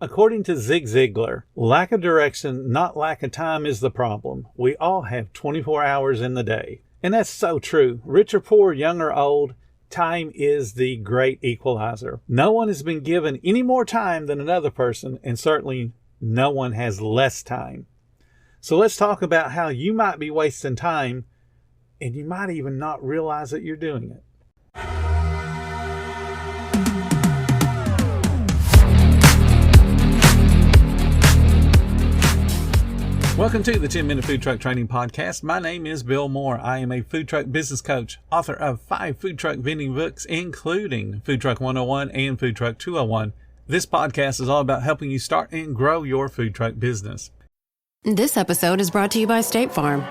According to Zig Ziglar, lack of direction, not lack of time, is the problem. We all have 24 hours in the day. And that's so true. Rich or poor, young or old, time is the great equalizer. No one has been given any more time than another person, and certainly no one has less time. So let's talk about how you might be wasting time, and you might even not realize that you're doing it. Welcome to the 10-Minute Food Truck Training Podcast. My name is Bill Moore. I am a food truck business coach, author of 5 food truck vending books, including Food Truck 101 and Food Truck 201. This podcast is all about helping you start and grow your food truck business. This episode is brought to you by State Farm.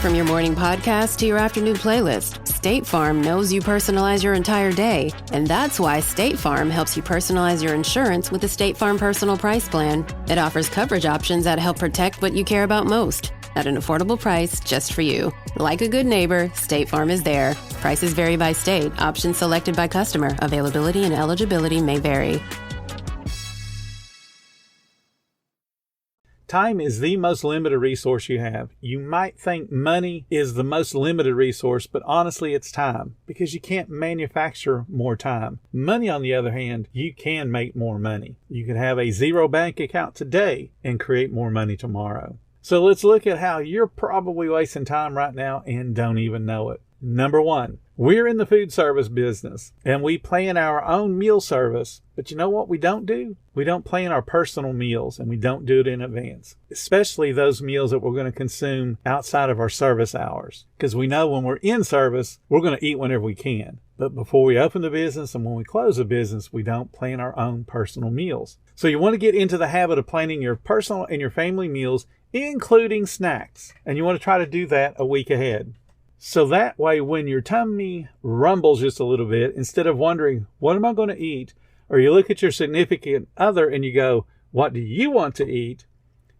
From your morning podcast to your afternoon playlist, State Farm knows you personalize your entire day, and that's why State Farm helps you personalize your insurance with the State Farm Personal Price Plan. It offers coverage options that help protect what you care about most at an affordable price just for you. Like a good neighbor, State Farm is there. Prices vary by state. Options selected by customer. Availability and eligibility may vary. Time is the most limited resource you have. You might think money is the most limited resource, but honestly, it's time, because you can't manufacture more time. Money, on the other hand, you can make more money. You can have a zero bank account today and create more money tomorrow. So let's look at how you're probably wasting time right now and don't even know it. Number 1, we're in the food service business and we plan our own meal service. But you know what we don't do? We don't plan our personal meals, and we don't do it in advance, especially those meals that we're going to consume outside of our service hours. Because we know when we're in service, we're going to eat whenever we can. But before we open the business and when we close the business, we don't plan our own personal meals. So you want to get into the habit of planning your personal and your family meals, including snacks. And you want to try to do that a week ahead. So that way, when your tummy rumbles just a little bit, instead of wondering, what am I going to eat? Or you look at your significant other and you go, what do you want to eat?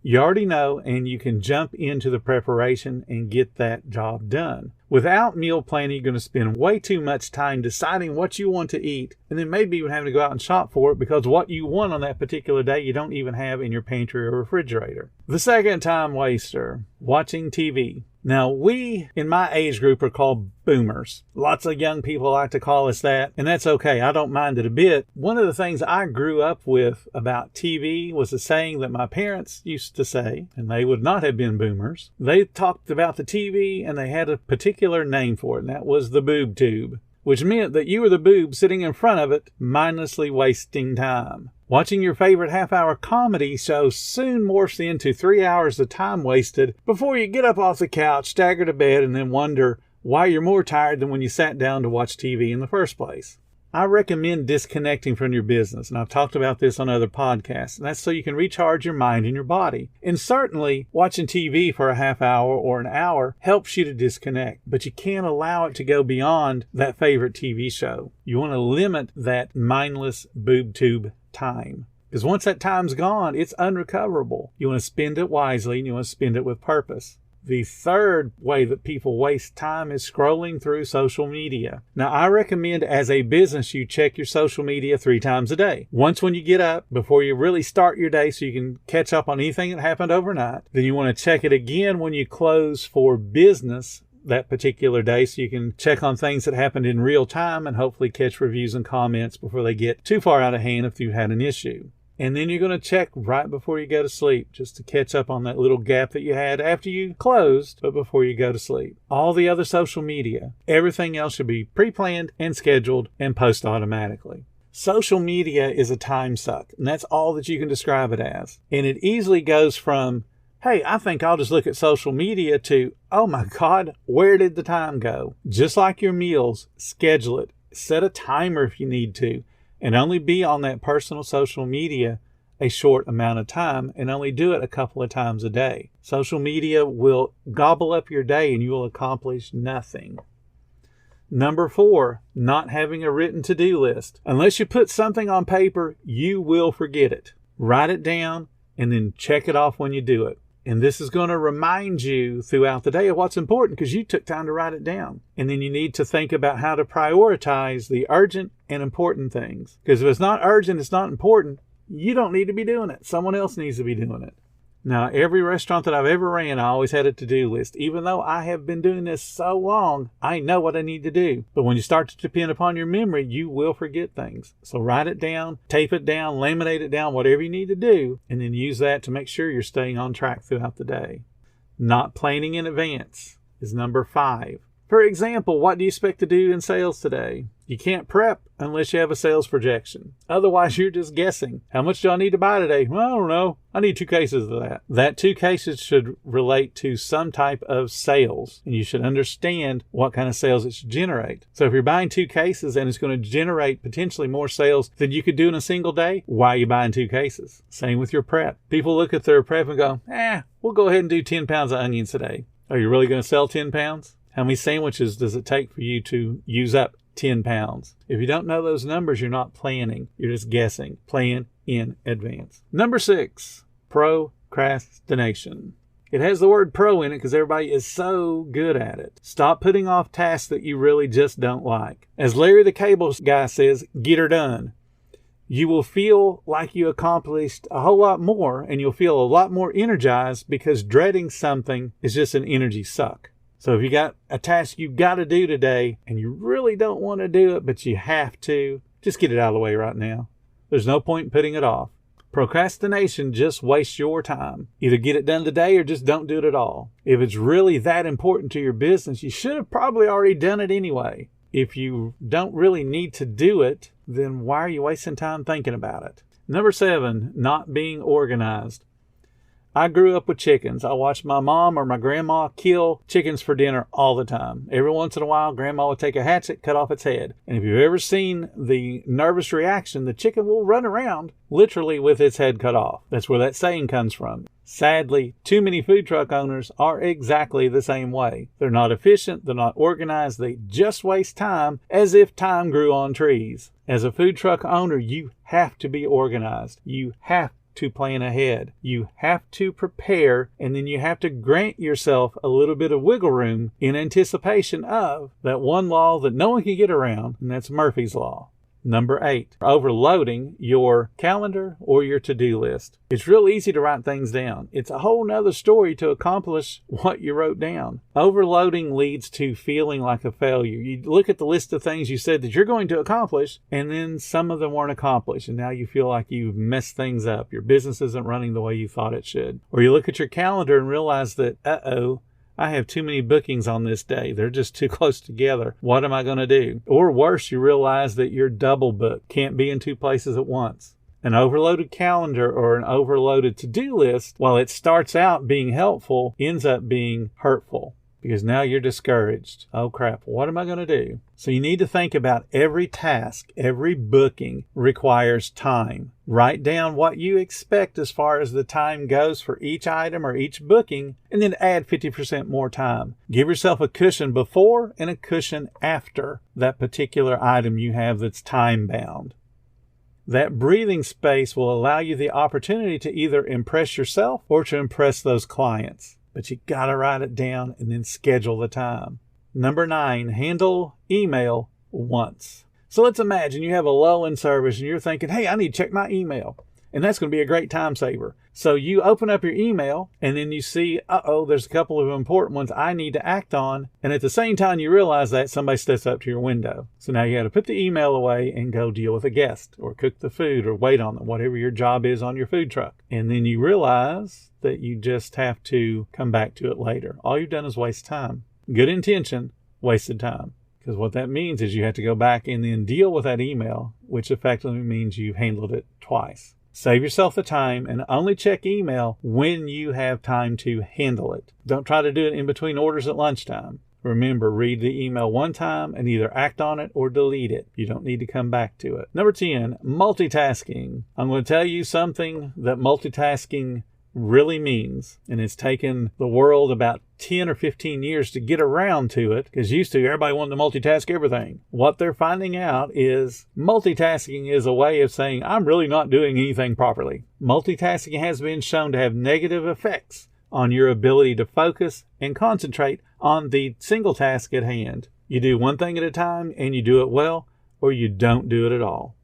You already know, and you can jump into the preparation and get that job done. Without meal planning, you're going to spend way too much time deciding what you want to eat, and then maybe even having to go out and shop for it because what you want on that particular day you don't even have in your pantry or refrigerator. The second time waster, watching TV. Now, we in my age group are called boomers. Lots of young people like to call us that, and that's okay. I don't mind it a bit. One of the things I grew up with about TV was a saying that my parents used to say, and they would not have been boomers. They talked about the TV, and they had a particular name for it, and that was the boob tube, which meant that you were the boob sitting in front of it, mindlessly wasting time. Watching your favorite half-hour comedy show soon morphs into 3 hours of time wasted before you get up off the couch, stagger to bed, and then wonder why you're more tired than when you sat down to watch TV in the first place. I recommend disconnecting from your business, and I've talked about this on other podcasts, and that's so you can recharge your mind and your body. And certainly, watching TV for a half hour or an hour helps you to disconnect, but you can't allow it to go beyond that favorite TV show. You want to limit that mindless boob tube time, because once that time's gone, it's unrecoverable. You want to spend it wisely, and you want to spend it with purpose. The third way that people waste time is scrolling through social media. Now, I recommend as a business you check your social media 3 times a day. Once when you get up, before you really start your day so you can catch up on anything that happened overnight. Then you want to check it again when you close for business that particular day so you can check on things that happened in real time and hopefully catch reviews and comments before they get too far out of hand if you had an issue. And then you're going to check right before you go to sleep just to catch up on that little gap that you had after you closed, but before you go to sleep. All the other social media, everything else should be pre-planned and scheduled and post automatically. Social media is a time suck, and that's all that you can describe it as. And it easily goes from, hey, I think I'll just look at social media to, oh my God, where did the time go? Just like your meals, schedule it. Set a timer if you need to. And only be on that personal social media a short amount of time, and only do it a couple of times a day. Social media will gobble up your day and you will accomplish nothing. Number 4, not having a written to-do list. Unless you put something on paper, you will forget it. Write it down and then check it off when you do it. And this is going to remind you throughout the day of what's important because you took time to write it down. And then you need to think about how to prioritize the urgent and important things. Because if it's not urgent, it's not important, You don't need to be doing it. Someone else needs to be doing it. Now, every restaurant that I've ever ran, I always had a to-do list. Even though I have been doing this so long, I know what I need to do. But when you start to depend upon your memory, you will forget things. So write it down, tape it down, laminate it down, whatever you need to do, and then use that to make sure you're staying on track throughout the day. Not planning in advance is number 5. For example, what do you expect to do in sales today? You can't prep unless you have a sales projection. Otherwise, you're just guessing. How much do I need to buy today? Well, I don't know. I need 2 cases of that. That 2 cases should relate to some type of sales, and you should understand what kind of sales it should generate. So if you're buying 2 cases and it's going to generate potentially more sales than you could do in a single day, why are you buying 2 cases? Same with your prep. People look at their prep and go, we'll go ahead and do 10 pounds of onions today. Are you really going to sell 10 pounds? How many sandwiches does it take for you to use up 10 pounds? If you don't know those numbers, you're not planning. You're just guessing. Plan in advance. Number 6, procrastination. It has the word pro in it because everybody is so good at it. Stop putting off tasks that you really just don't like. As Larry the Cable Guy says, get her done. You will feel like you accomplished a whole lot more, and you'll feel a lot more energized because dreading something is just an energy suck. So if you got a task you got to do today and you really don't want to do it, but you have to, just get it out of the way right now. There's no point in putting it off. Procrastination just wastes your time. Either get it done today or just don't do it at all. If it's really that important to your business, you should have probably already done it anyway. If you don't really need to do it, then why are you wasting time thinking about it? Number 7, not being organized. I grew up with chickens. I watched my mom or my grandma kill chickens for dinner all the time. Every once in a while, grandma would take a hatchet, cut off its head. And if you've ever seen the nervous reaction, the chicken will run around literally with its head cut off. That's where that saying comes from. Sadly, too many food truck owners are exactly the same way. They're not efficient, they're not organized, they just waste time as if time grew on trees. As a food truck owner, you have to be organized. You have to plan ahead. You have to prepare, and then you have to grant yourself a little bit of wiggle room in anticipation of that one law that no one can get around, and that's Murphy's Law. Number 8, overloading your calendar or your to-do list. It's real easy to write things down. It's a whole nother story to accomplish what you wrote down. Overloading leads to feeling like a failure. You look at the list of things you said that you're going to accomplish, and then some of them weren't accomplished, and now you feel like you've messed things up. Your business isn't running the way you thought it should. Or you look at your calendar and realize that, I have too many bookings on this day. They're just too close together. What am I going to do? Or worse, you realize that you're double booked. Can't be in 2 places at once. An overloaded calendar or an overloaded to-do list, while it starts out being helpful, ends up being hurtful. Because now you're discouraged. Oh crap, what am I going to do? So you need to think about every task, every booking requires time. Write down what you expect as far as the time goes for each item or each booking, and then add 50% more time. Give yourself a cushion before and a cushion after that particular item you have that's time bound. That breathing space will allow you the opportunity to either impress yourself or to impress those clients. But you gotta write it down and then schedule the time. Number 9, handle email once. So let's imagine you have a lull in service and you're thinking, hey, I need to check my email. And that's going to be a great time saver. So you open up your email and then you see, there's a couple of important ones I need to act on. And at the same time you realize that somebody steps up to your window. So now you got to put the email away and go deal with a guest or cook the food or wait on them, whatever your job is on your food truck. And then you realize that you just have to come back to it later. All you've done is waste time. Good intention, wasted time. Because what that means is you have to go back and then deal with that email, which effectively means you've handled it twice. Save yourself the time and only check email when you have time to handle it. Don't try to do it in between orders at lunchtime. Remember, read the email one time and either act on it or delete it. You don't need to come back to it. Number 10, multitasking. I'm going to tell you something that multitasking really means, and it's taken the world about 10 or 15 years to get around to it, because used to everybody wanted to multitask everything. What they're finding out is multitasking is a way of saying I'm really not doing anything properly. Multitasking has been shown to have negative effects on your ability to focus and concentrate on the single task at hand. You do one thing at a time and you do it well, or you don't do it at all.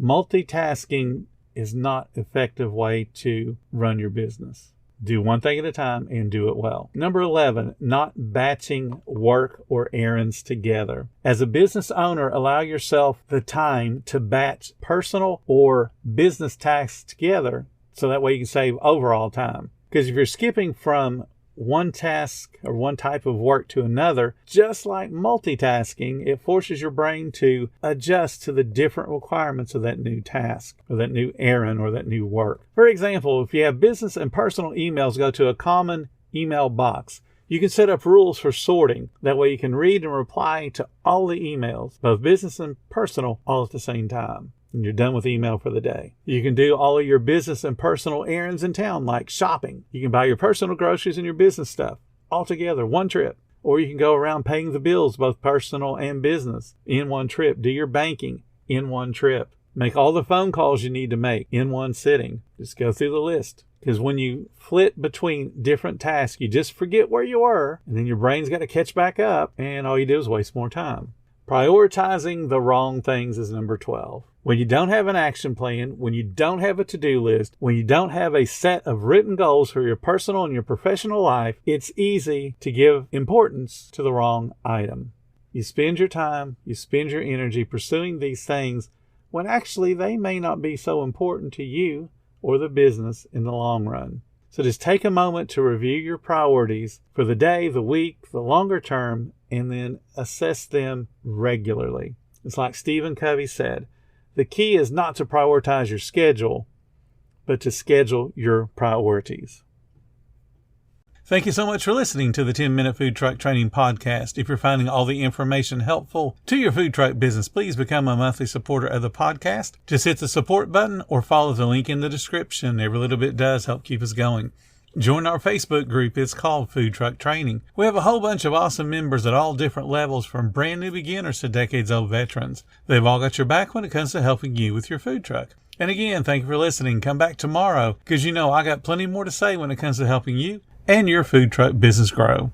Multitasking is not an effective way to run your business. Do one thing at a time and do it well. Number 11, not batching work or errands together. As a business owner, allow yourself the time to batch personal or business tasks together so that way you can save overall time. Because if you're skipping from one task or one type of work to another, just like multitasking, it forces your brain to adjust to the different requirements of that new task or that new errand or that new work. For example, if you have business and personal emails go to a common email box, you can set up rules for sorting. That way you can read and reply to all the emails, both business and personal, all at the same time. And you're done with email for the day. You can do all of your business and personal errands in town, like shopping. You can buy your personal groceries and your business stuff all together, one trip. Or you can go around paying the bills, both personal and business, in one trip. Do your banking in one trip. Make all the phone calls you need to make in one sitting. Just go through the list. Because when you flit between different tasks, you just forget where you were, and then your brain's got to catch back up, and all you do is waste more time. Prioritizing the wrong things is number 12. When you don't have an action plan, when you don't have a to-do list, when you don't have a set of written goals for your personal and your professional life, it's easy to give importance to the wrong item. You spend your time, you spend your energy pursuing these things when actually they may not be so important to you or the business in the long run. So just take a moment to review your priorities for the day, the week, the longer term, and then assess them regularly. It's like Stephen Covey said, the key is not to prioritize your schedule, but to schedule your priorities. Thank you so much for listening to the 10-Minute Food Truck Training Podcast. If you're finding all the information helpful to your food truck business, please become a monthly supporter of the podcast. Just hit the support button or follow the link in the description. Every little bit does help keep us going. Join our Facebook group. It's called Food Truck Training. We have a whole bunch of awesome members at all different levels, from brand new beginners to decades-old veterans. They've all got your back when it comes to helping you with your food truck. And again, thank you for listening. Come back tomorrow because I got plenty more to say when it comes to helping you and your food truck business grow.